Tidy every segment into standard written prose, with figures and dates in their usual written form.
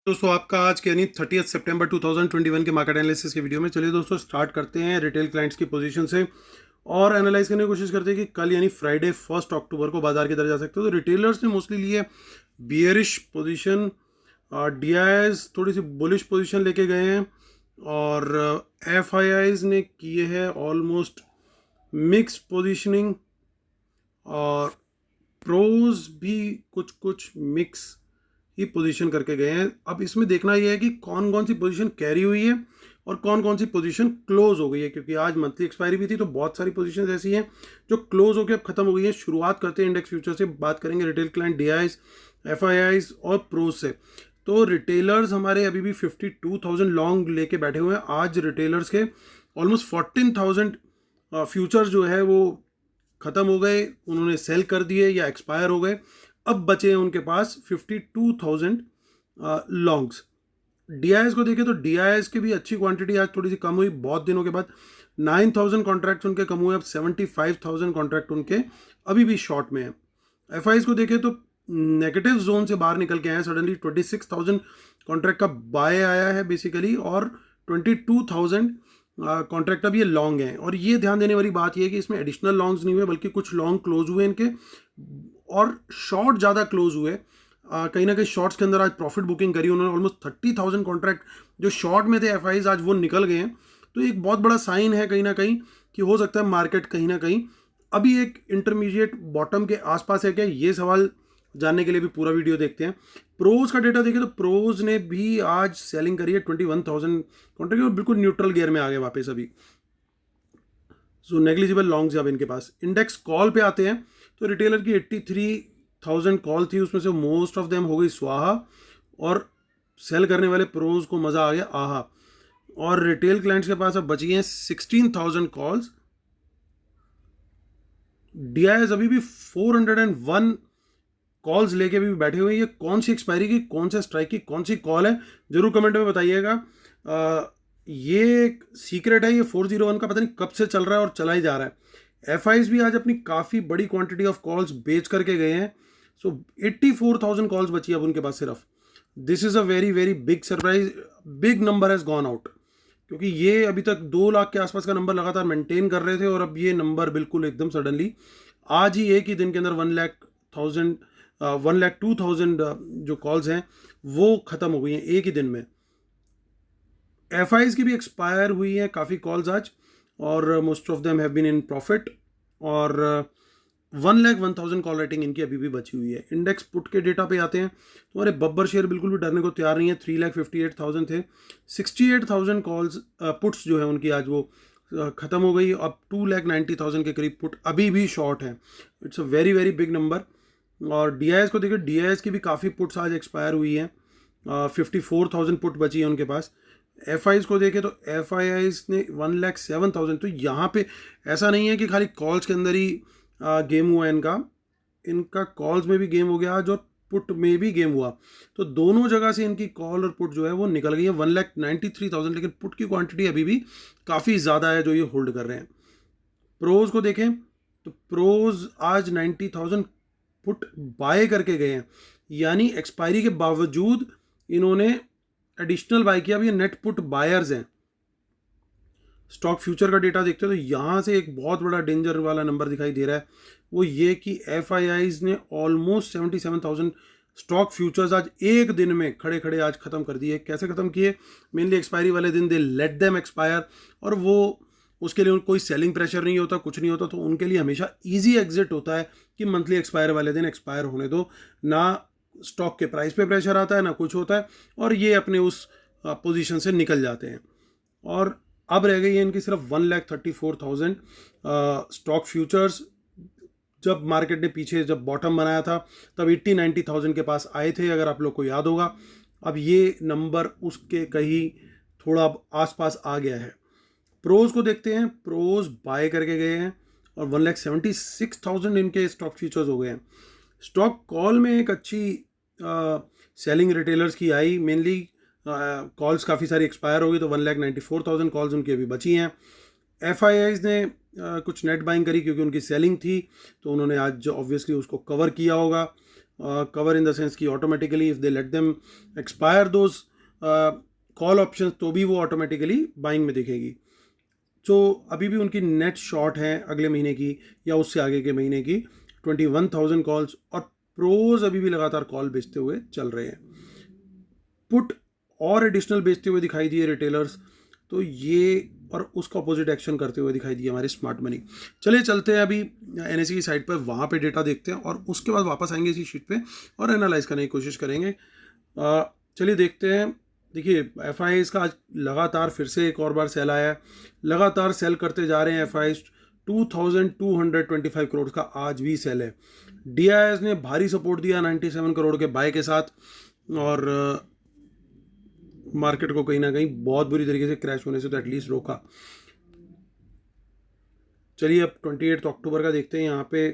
दोस्तों आपका आज के यानी 30 सितंबर 2021 के मार्केट एनालिसिस के वीडियो में चलिए दोस्तों स्टार्ट करते हैं रिटेल क्लाइंट्स की पोजीशन से और एनालाइज करने की कोशिश करते हैं कि कल यानी फ्राइडे 1 अक्टूबर को बाजार की तरफ जा सकते हो। तो रिटेलर्स ने मोस्टली लिए बियरिश पोजीशन, डीआईएस थोड़ी सी बुलिश पोजीशन लेके गए हैं और एफआईआईज ने किए हैं ऑलमोस्ट मिक्स पोजीशनिंग और प्रोज भी कुछ कुछ मिक्स ही पोजीशन करके गए हैं। अब इसमें देखना यह है कि कौन कौन सी पोजीशन कैरी हुई है और कौन कौन सी पोजीशन क्लोज हो गई है, क्योंकि आज मंथली एक्सपायरी भी थी तो बहुत सारी पोजीशन ऐसी हैं जो क्लोज होकर अब खत्म हो गई है। शुरुआत करते हैं इंडेक्स फ्यूचर से, बात करेंगे रिटेल क्लाइंट, डीआईएस, एफआईआईज और प्रोज से। तो रिटेलर्स हमारे अभी भी 52,000 लॉन्ग लेके बैठे हुए हैं। आज रिटेलर्स के ऑलमोस्ट 14,000 फ्यूचर जो है वो ख़त्म हो गए, उन्होंने सेल कर दिए या एक्सपायर हो गए। अब बचे हैं उनके पास 52,000 लॉन्ग्स। डीआईएस को देखें तो डीआईएस की भी अच्छी क्वांटिटी आज थोड़ी सी कम हुई बहुत दिनों के बाद। 9,000 कॉन्ट्रैक्ट्स उनके कम हुए, अब 75,000 कॉन्ट्रैक्ट उनके अभी भी शॉर्ट में है। एफआईज को देखें तो नेगेटिव जोन से बाहर निकल के आए हैं सडनली। 26,000 कॉन्ट्रैक्ट का बाय आया है बेसिकली और 22,000 कॉन्ट्रैक्ट अब ये लॉन्ग हैं। और ये ध्यान देने वाली बात ये है कि इसमें एडिशनल लॉन्ग्स नहीं हुए बल्कि कुछ लॉन्ग क्लोज हुए इनके और शॉर्ट ज़्यादा क्लोज हुए। कहीं ना कहीं शॉर्ट्स के अंदर आज प्रॉफिट बुकिंग करी उन्होंने। ऑलमोस्ट 30,000 कॉन्ट्रैक्ट जो शॉर्ट में थे एफआईज आज वो निकल गए हैं। तो एक बहुत बड़ा साइन है कहीं ना कहीं कि हो सकता है मार्केट कहीं ना कहीं अभी एक इंटरमीडिएट बॉटम के आसपास है क्या, ये सवाल जानने के लिए भी पूरा वीडियो देखते हैं। प्रोज का डेटा देखें तो प्रोज ने भी आज सेलिंग करी है 21,000 कॉन्ट्रैक्ट और बिल्कुल न्यूट्रल गियर में आ गए वापस अभी। सो नेग्लिजिबल लॉन्ग्स अब इनके पास। इंडेक्स कॉल पे आते हैं तो रिटेलर की 83,000 कॉल थी, उसमें से मोस्ट ऑफ देम हो गई स्वाहा और सेल करने वाले प्रोज को मज़ा आ गया आहा। और रिटेल क्लाइंट्स के पास अब बची हैं 16,000 कॉल्स। डीआईएस अभी भी 401 कॉल्स लेके भी बैठे हुए हैं। ये कौन सी एक्सपायरी की, कौन से स्ट्राइक की, कौन सी कॉल है, जरूर कमेंट में बताइएगा। ये एक सीक्रेट है, ये 401 का पता नहीं कब से चल रहा है और चला ही जा रहा है। एफआईज भी आज अपनी काफ़ी बड़ी क्वांटिटी ऑफ कॉल्स बेच करके गए हैं। सो 84,000 कॉल्स बची अब उनके पास सिर्फ। This is a very very big surprise, big number has gone out, क्योंकि ये अभी तक 2 लाख के आसपास का नंबर लगातार मेंटेन कर रहे थे और अब ये नंबर बिल्कुल एकदम सडनली आज ही एक ही दिन के अंदर 1,02,000 जो कॉल्स हैं वो ख़त्म हो गई हैं एक ही दिन में। एफआईज की भी एक्सपायर हुई है काफ़ी कॉल्स आज और most of them have been in profit और 1,01,000 कॉल रेटिंग इनकी अभी भी बची हुई है। इंडेक्स पुट के डेटा पे आते हैं तो हमारे बब्बर शेयर बिल्कुल भी डरने को तैयार नहीं है। 3,58,000 थे, 68,000 कॉल्स पुट्स जो है उनकी आज वो ख़त्म हो गई। अब 2,90,000 के करीब पुट अभी भी शॉर्ट है। It's a very very big number. और डीआईएस को देखिए, डीआईएस की भी काफ़ी पुट्स आज एक्सपायर हुई हैं। 54,000 पुट बची है उनके पास। एफआईज को देखें तो एफआईआईज ने 1,07,000। तो यहाँ पे ऐसा नहीं है कि खाली कॉल्स के अंदर ही गेम हुआ है इनका कॉल्स में भी गेम हो गया आज और पुट में भी गेम हुआ। तो दोनों जगह से इनकी कॉल और पुट जो है वो निकल गई है। 1,93,000, लेकिन पुट की क्वांटिटी अभी भी काफ़ी ज़्यादा है जो ये होल्ड कर रहे हैं। प्रोज को देखें तो प्रोज आज 90,000 पुट बाय करके गए हैं, यानी एक्सपायरी के बावजूद इन्होंने एडिशनल बाय किया। अब ये नेट पुट बायर्स हैं। स्टॉक फ्यूचर का डेटा देखते हो तो यहाँ से एक बहुत बड़ा डेंजर वाला नंबर दिखाई दे रहा है, वो ये कि एफआईआईज ने ऑलमोस्ट 77,000 स्टॉक फ्यूचर्स आज एक दिन में खड़े खड़े आज ख़त्म कर दिए। कैसे ख़त्म किए? मेनली एक्सपायरी वाले दिन दे लेट देम एक्सपायर और वो उसके लिए कोई सेलिंग प्रेशर नहीं होता, कुछ नहीं होता, तो उनके लिए हमेशा ईजी एग्जिट होता है कि मंथली एक्सपायर वाले दिन एक्सपायर होने दो। ना स्टॉक के प्राइस पे प्रेशर आता है ना कुछ होता है और ये अपने उस पोजीशन से निकल जाते हैं। और अब रह गई है इनकी सिर्फ 1,34,000 स्टॉक फ्यूचर्स। जब मार्केट ने पीछे जब बॉटम बनाया था तब 80-90,000 के पास आए थे, अगर आप लोग को याद होगा। अब ये नंबर उसके कहीं थोड़ा आसपास आ गया है। प्रोज को देखते हैं, प्रोज बाय करके गए हैं और 1,76,000 इनके स्टॉक फ्यूचर्स हो गए हैं। स्टॉक कॉल में एक अच्छी सेलिंग रिटेलर्स की आई, मेनली कॉल्स काफ़ी सारी एक्सपायर हो गई तो 1,94,000 कॉल्स उनकी अभी बची हैं। एफआईआईज ने कुछ नेट बाइंग करी क्योंकि उनकी सेलिंग थी तो उन्होंने आज ऑब्वियसली उसको कवर किया होगा कवर इन द सेंस कि automatically if they let them expire those call options तो भी वो ऑटोमेटिकली बाइंग में दिखेगी। तो अभी भी उनकी नेट शॉर्ट है अगले महीने की या उससे आगे के महीने की 21,000 कॉल्स, और प्रोज अभी भी लगातार कॉल बेचते हुए चल रहे हैं। पुट और एडिशनल बेचते हुए दिखाई दिए रिटेलर्स, तो ये और उसका अपोजिट एक्शन करते हुए दिखाई दिए हमारे स्मार्ट मनी। चलिए चलते हैं अभी एनएसई की साइट पर, वहाँ पे डेटा देखते हैं और उसके बाद वापस आएंगे इसी शीट पे और एनालाइज करने की कोशिश करेंगे। चलिए देखते हैं। देखिए एफ आई का आज लगातार फिर से एक और बार सेल आया है, लगातार सेल करते जा रहे हैं एफ आई। 2225 करोड़ का आज भी सेल है। डी ने भारी सपोर्ट दिया 97 करोड़ के बाय के साथ, और मार्केट को कहीं ना कहीं बहुत बुरी तरीके से क्रैश होने से तो एटलीस्ट रोका। चलिए अब 28 अक्टूबर का देखते हैं। यहाँ पे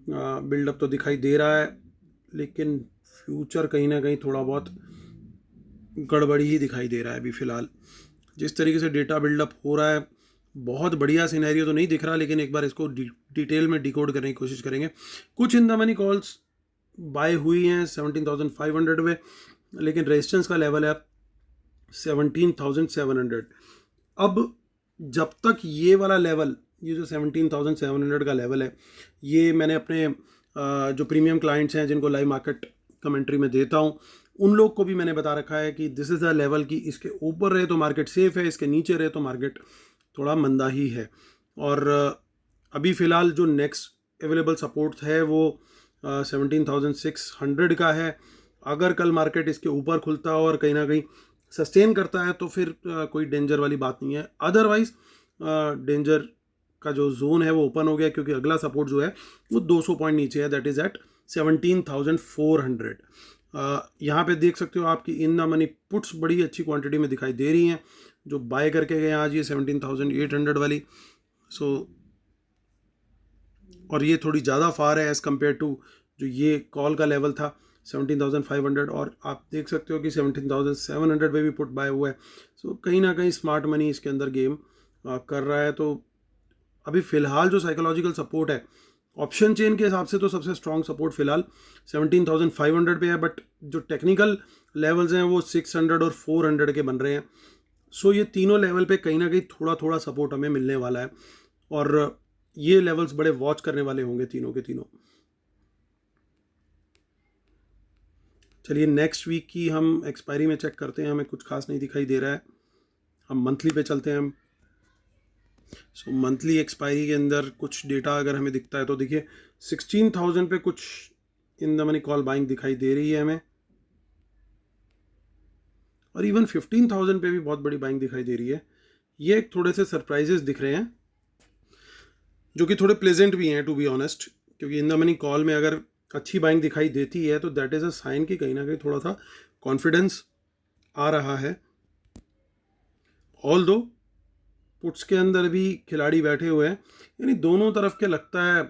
बिल्डअप तो दिखाई दे रहा है, लेकिन फ्यूचर कहीं ना कहीं थोड़ा बहुत गड़बड़ी ही दिखाई दे रहा है अभी फ़िलहाल। जिस तरीके से डेटा बिल्डअप हो रहा है, बहुत बढ़िया सिनेरियो तो नहीं दिख रहा, लेकिन एक बार इसको डिटेल में डिकोड करने की कोशिश करेंगे। कुछ in the money calls bye हुई हैं 17,500 में, लेकिन रेजिस्टेंस का लेवल है 17,700। अब जब तक ये वाला लेवल, ये जो 17,700 का लेवल है, ये मैंने अपने जो प्रीमियम क्लाइंट्स हैं जिनको लाइव मार्केट कमेंट्री में देता हूँ, उन लोग को भी मैंने बता रखा है कि दिस इज़ द लेवल की इसके ऊपर रहे तो मार्केट सेफ है, इसके नीचे रहे तो मार्केट थोड़ा मंदा ही है। और अभी फ़िलहाल जो नेक्स्ट अवेलेबल सपोर्ट है वो 17,600 का है। अगर कल मार्केट इसके ऊपर खुलता है और कहीं ना कहीं सस्टेन करता है तो फिर कोई डेंजर वाली बात नहीं है। अदरवाइज डेंजर का जो जोन है वो ओपन हो गया, क्योंकि अगला सपोर्ट जो है वो 200 पॉइंट नीचे है, दैट इज़ एट 17,400। यहाँ पे देख सकते हो आपकी इन द मनी पुट्स बड़ी अच्छी क्वांटिटी में दिखाई दे रही हैं, जो बाय करके गए आज ये 17,800 वाली। सो और ये थोड़ी ज़्यादा फार है एज़ कम्पेयर टू जो ये कॉल का लेवल था 17,500, और आप देख सकते हो कि 17,700 पे भी पुट बाय हुआ है। सो कहीं ना कहीं स्मार्ट मनी इसके अंदर गेम कर रहा है। तो अभी फ़िलहाल जो साइकोलॉजिकल सपोर्ट है ऑप्शन चेन के हिसाब से तो सबसे स्ट्रॉन्ग सपोर्ट फिलहाल 17,500 पे है, बट जो टेक्निकल लेवल्स हैं वो 600 और 400 के बन रहे हैं। सो ये तीनों लेवल पे कहीं ना कहीं थोड़ा थोड़ा सपोर्ट हमें मिलने वाला है, और ये लेवल्स बड़े वॉच करने वाले होंगे तीनों के तीनों। चलिए नेक्स्ट वीक की हम एक्सपायरी में चेक करते हैं, हमें कुछ खास नहीं दिखाई दे रहा है। हम मंथली पे चलते हैं हम। सो मंथली एक्सपायरी के अंदर कुछ डेटा अगर हमें दिखता है तो देखिए 16,000 पे कुछ in the money call buying दिखाई दे रही है हमें, और इवन 15,000 पे भी बहुत बड़ी बाइंग दिखाई दे रही है। ये थोड़े से सरप्राइजेस दिख रहे हैं जो कि थोड़े प्लेजेंट भी हैं टू बी ऑनेस्ट, क्योंकि इन द मनी कॉल में अगर अच्छी बाइंग दिखाई देती है तो दैट इज़ अ साइन कि कहीं ना कहीं थोड़ा सा कॉन्फिडेंस आ रहा है। ऑल दो पुट्स के अंदर भी खिलाड़ी बैठे हुए हैं, यानी दोनों तरफ के लगता है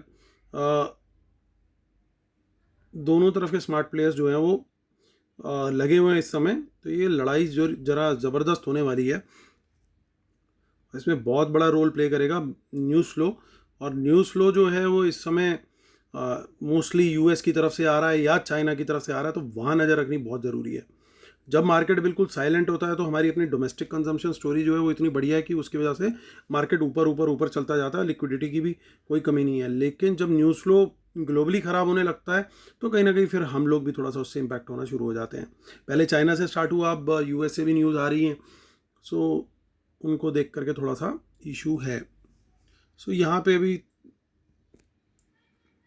दोनों तरफ के स्मार्ट प्लेयर्स जो हैं वो लगे हुए हैं इस समय। तो ये लड़ाई जो ज़रा ज़बरदस्त होने वाली है, इसमें बहुत बड़ा रोल प्ले करेगा न्यूज़ फ्लो। और न्यूज़ फ्लो जो है वो इस समय मोस्टली यूएस की तरफ से आ रहा है या चाइना की तरफ से आ रहा है, तो वहाँ नज़र रखनी बहुत ज़रूरी है। जब मार्केट बिल्कुल साइलेंट होता है तो हमारी अपनी डोमेस्टिक कंजम्पशन स्टोरी जो है वो इतनी बढ़िया है कि उसकी वजह से मार्केट ऊपर ऊपर ऊपर चलता जाता है, लिक्विडिटी की भी कोई कमी नहीं है। लेकिन जब न्यूज़ फ्लो ग्लोबली ख़राब होने लगता है तो कहीं ना कहीं फिर हम लोग भी थोड़ा सा उससे इम्पैक्ट होना शुरू हो जाते हैं। पहले चाइना से स्टार्ट हुआ, अब यूएस से भी न्यूज़ आ रही हैं, सो उनको देख करके थोड़ा सा इशू है। सो यहाँ पे अभी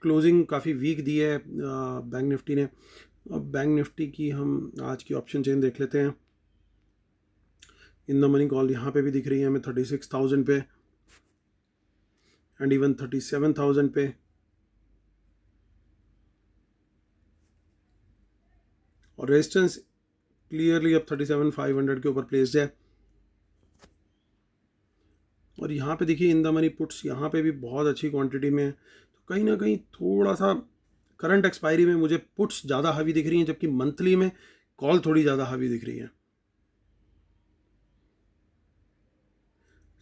क्लोजिंग काफ़ी वीक दी है बैंक निफ्टी ने। अब बैंक निफ्टी की हम आज की ऑप्शन चेन देख लेते हैं। इन द मनी कॉल यहाँ पे भी दिख रही है हमें 36,000 पे एंड इवन 37,000 पे, और रेजिस्टेंस क्लियरली अब 37,500 के ऊपर प्लेस्ड है। और यहाँ पे देखिए इन द मनी पुट्स यहाँ पे भी बहुत अच्छी क्वांटिटी में है, तो कहीं ना कहीं थोड़ा सा करंट एक्सपायरी में मुझे पुट्स ज़्यादा हावी दिख रही हैं, जबकि मंथली में कॉल थोड़ी ज़्यादा हावी दिख रही है।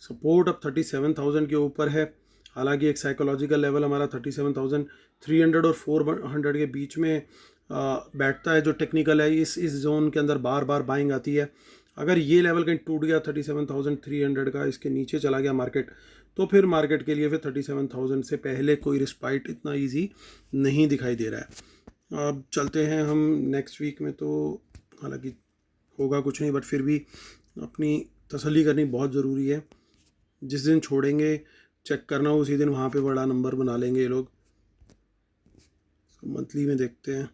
सपोर्ट अब 37,000 के ऊपर है, हालांकि एक साइकोलॉजिकल लेवल हमारा 37,300 और 400 के बीच में बैठता है जो टेक्निकल है, इस जोन के अंदर बार बार बाइंग आती है। अगर ये लेवल कहीं टूट गया 37,300 का, इसके नीचे चला गया मार्केट, तो फिर मार्केट के लिए फिर 37,000 से पहले कोई रिस्पाइट इतना इजी नहीं दिखाई दे रहा है। अब चलते हैं हम नेक्स्ट वीक में, तो हालांकि होगा कुछ नहीं, बट फिर भी अपनी तसल्ली करनी बहुत ज़रूरी है। जिस दिन छोड़ेंगे चेक करना, उसी दिन वहाँ पे बड़ा नंबर बना लेंगे ये लोग। मंथली में देखते हैं।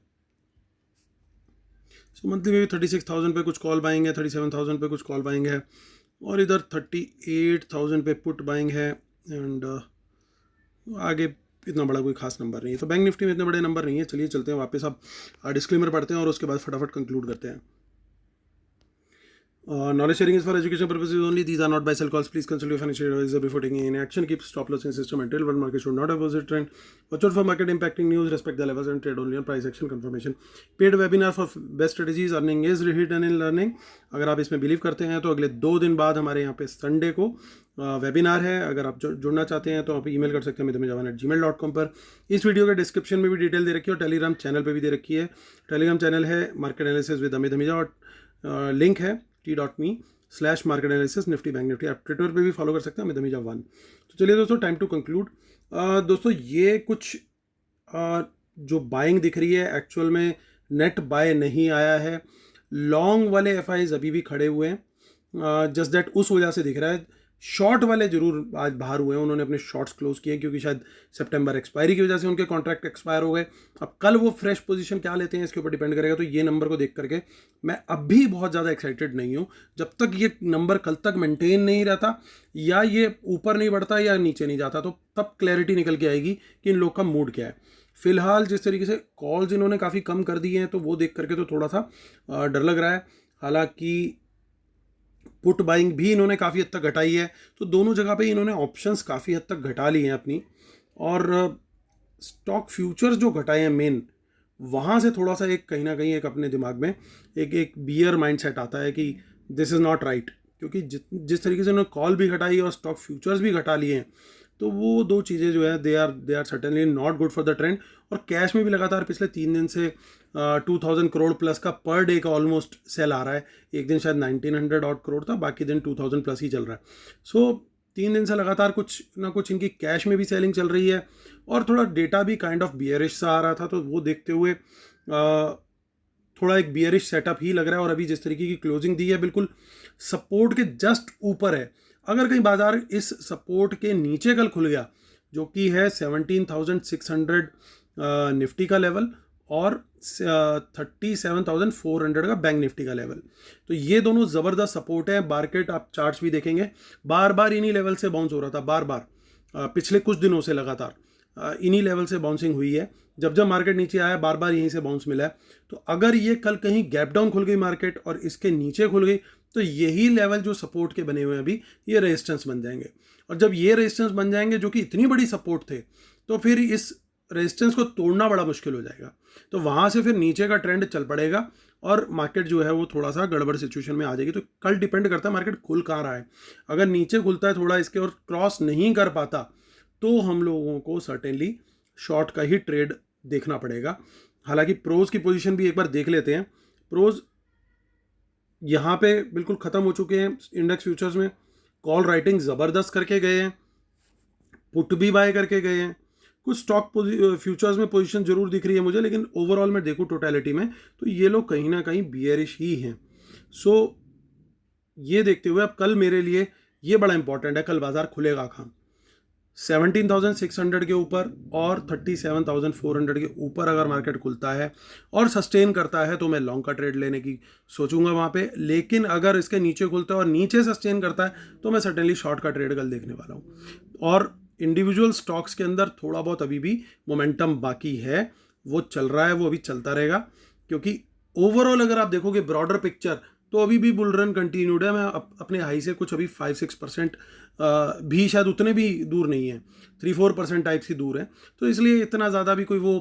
सो मंथली में भी 36,000 पे कुछ कॉल बाइंग है, 37,000 पे कुछ कॉल बाइंग है, और इधर 38,000 पे पुट बाइंग है। एंड आगे इतना बड़ा कोई खास नंबर नहीं है, तो बैंक निफ्टी में इतने बड़े नंबर नहीं है। चलिए चलते हैं वापस, अब डिस्क्लेमर पढ़ते हैं और उसके बाद फटाफट कंक्लूड करते हैं। Knowledge sharing is for education purposes only. These are not buy sell calls. Please consult your financial advisor before taking any action. Keep stop loss in system until one market should not have opposite trend. Watch out for market impacting news. Respect the levels and trade only on price action confirmation. Paid webinar for best strategies. Earning is hidden in learning. अगर आप इसमें believe करते हैं तो अगले 2 दिन बाद हमारे यहाँ पे संडे को वेबिनार है। अगर आप जुड़ना चाहते हैं तो आप ईमेल कर सकते हैं midhamjawan@gmail.com पर। इस वीडियो के डिस्क्रिप्शन में भी डिटेल दे रखी है और टेलीग्राम चैनल पे भी दे रखी है। टेलीग्राम चैनल है मार्केट एनालिसिस विद अमित हमीजा और लिंक है t.me/market analysis Nifty bank Nifty. आप ट्विटर पे भी फॉलो कर सकते हैं अमित हमीजा 1। तो चलिए दोस्तों, टाइम टू कंक्लूड। दोस्तों ये कुछ जो बाइंग दिख रही है एक्चुअल में नेट बाय नहीं आया है। लॉन्ग वाले एफआईज अभी भी खड़े हुए हैं, जस्ट दैट उस वजह से दिख रहा है। शॉर्ट वाले जरूर आज बाहर हुए हैं, उन्होंने अपने शॉर्ट्स क्लोज किए क्योंकि शायद सितंबर एक्सपायरी की वजह से उनके कॉन्ट्रैक्ट एक्सपायर हो गए। अब कल वो फ्रेश पोजीशन क्या लेते हैं इसके ऊपर डिपेंड करेगा। तो ये नंबर को देख करके मैं अब भी बहुत ज़्यादा एक्साइटेड नहीं हूँ। जब तक ये नंबर कल तक मेंटेन नहीं रहता, या ये ऊपर नहीं बढ़ता या नीचे नहीं जाता, तो तब क्लैरिटी निकल के आएगी कि इन लोग का मूड क्या है। फिलहाल जिस तरीके से कॉल्स इन्होंने काफ़ी कम कर दिए हैं, तो वो देख करके तो थोड़ा सा डर लग रहा है। हालांकि पुट बाइंग भी इन्होंने काफ़ी हद तक घटाई है, तो दोनों जगह पे इन्होंने ऑप्शंस काफ़ी हद तक घटा लिए हैं अपनी। और स्टॉक फ्यूचर्स जो घटाए हैं मेन, वहाँ से थोड़ा सा एक कहीं ना कहीं एक अपने दिमाग में एक बियर माइंडसेट आता है कि दिस इज़ नॉट राइट, क्योंकि जिस तरीके से उन्होंने कॉल भी घटाई और स्टॉक फ्यूचर्स भी घटा लिए हैं, तो वो दो चीज़ें जो है they are certainly not good for the trend. और कैश में भी लगातार पिछले 3 दिन से 2000 करोड़ प्लस का पर डे का ऑलमोस्ट सेल आ रहा है। एक दिन शायद 1900 ऑड करोड़ था, बाकी दिन 2000 प्लस ही चल रहा है। सो 3 दिन से लगातार कुछ ना कुछ इनकी कैश में भी सेलिंग चल रही है, और थोड़ा डेटा भी काइंड ऑफ बियरिश सा आ रहा था, तो वो देखते हुए थोड़ा एक बियरिश सेटअप ही लग रहा है। और अभी जिस तरीके की क्लोजिंग दी है बिल्कुल सपोर्ट के जस्ट ऊपर है। अगर कहीं बाजार इस सपोर्ट के नीचे कल खुल गया, जो कि है 17,600 निफ्टी का लेवल और 37,400 का बैंक निफ्टी का लेवल, तो ये दोनों ज़बरदस्त सपोर्ट है। मार्केट आप चार्ट्स भी देखेंगे, बार बार इन्हीं लेवल से बाउंस हो रहा था, बार बार पिछले कुछ दिनों से लगातार इन्हीं लेवल से बाउंसिंग हुई है। जब जब मार्केट नीचे आया बार बार यहीं से बाउंस मिला है। तो अगर ये कल कहीं गैप डाउन खुल गई मार्केट और इसके नीचे खुल गई, तो यही लेवल जो सपोर्ट के बने हुए हैं अभी, ये रेजिस्टेंस बन जाएंगे। और जब ये रेजिस्टेंस बन जाएंगे जो कि इतनी बड़ी सपोर्ट थे, तो फिर इस रेजिस्टेंस को तोड़ना बड़ा मुश्किल हो जाएगा। तो वहाँ से फिर नीचे का ट्रेंड चल पड़ेगा और मार्केट जो है वो थोड़ा सा गड़बड़ सिचुएशन में आ जाएगी। तो कल डिपेंड करता है मार्केट खुल कहाँ रहा है। अगर नीचे खुलता है थोड़ा इसके और क्रॉस नहीं कर पाता, तो हम लोगों को सर्टेनली शॉर्ट का ही ट्रेड देखना पड़ेगा। हालांकि प्रोज की पोजीशन भी एक बार देख लेते हैं। प्रोज यहाँ पे बिल्कुल ख़त्म हो चुके हैं। इंडेक्स फ्यूचर्स में कॉल राइटिंग ज़बरदस्त करके गए हैं, पुट भी बाय करके गए हैं। कुछ स्टॉक फ्यूचर्स में पोजीशन जरूर दिख रही है मुझे, लेकिन ओवरऑल मैं देखूँ टोटलिटी में तो ये लोग कहीं ना कहीं बियरिश ही हैं। सो ये देखते हुए अब कल मेरे लिए ये बड़ा इंपॉर्टेंट है, कल बाजार खुलेगा कहाँ। 17,600 के ऊपर और 37,400 के ऊपर अगर मार्केट खुलता है और सस्टेन करता है, तो मैं लॉन्ग का ट्रेड लेने की सोचूंगा वहाँ पे। लेकिन अगर इसके नीचे खुलता है और नीचे सस्टेन करता है, तो मैं सर्टेनली शॉर्ट का ट्रेड कल देखने वाला हूँ। और इंडिविजुअल स्टॉक्स के अंदर थोड़ा बहुत अभी भी मोमेंटम बाकी है, वो चल रहा है, वो अभी चलता रहेगा। क्योंकि ओवरऑल अगर आप देखोगे ब्रॉडर पिक्चर, तो अभी भी बुल रन कंटिन्यूड है। मैं अपने हाई से कुछ अभी 5-6% भी शायद उतने भी दूर नहीं है, 3-4% टाइप सी दूर है। तो इसलिए इतना ज़्यादा भी कोई वो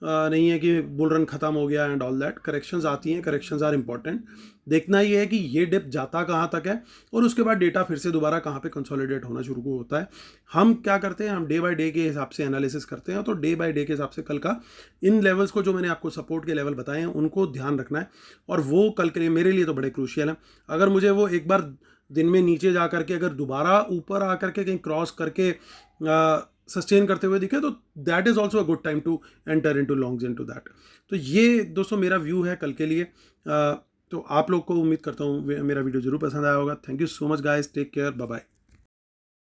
नहीं है कि बुल रन खत्म हो गया एंड ऑल दैट। करेक्शंस आती हैं, करेक्शंस आर इंपॉर्टेंट। देखना ये है कि ये डिप जाता कहाँ तक है और उसके बाद डेटा फिर से दोबारा कहाँ पे कंसोलिडेट होना शुरू होता है। हम क्या करते हैं, हम डे बाय डे के हिसाब से एनालिसिस करते हैं, तो डे बाय डे के हिसाब से कल का इन लेवल्स को जो मैंने आपको सपोर्ट के लेवल बताए हैं उनको ध्यान रखना है, और वो कल के लिए मेरे लिए तो बड़े क्रूशियल हैं। अगर मुझे वो एक बार दिन में नीचे जा करके अगर दोबारा ऊपर आ करके कहीं क्रॉस करके सस्टेन करते हुए दिखे, तो that is also a good time to enter into longs into that. तो ये दोस्तों मेरा व्यू है कल के लिए। तो आप लोग को उम्मीद करता हूँ मेरा वीडियो जरूर पसंद आया होगा। Thank you so much guys, take care, bye bye.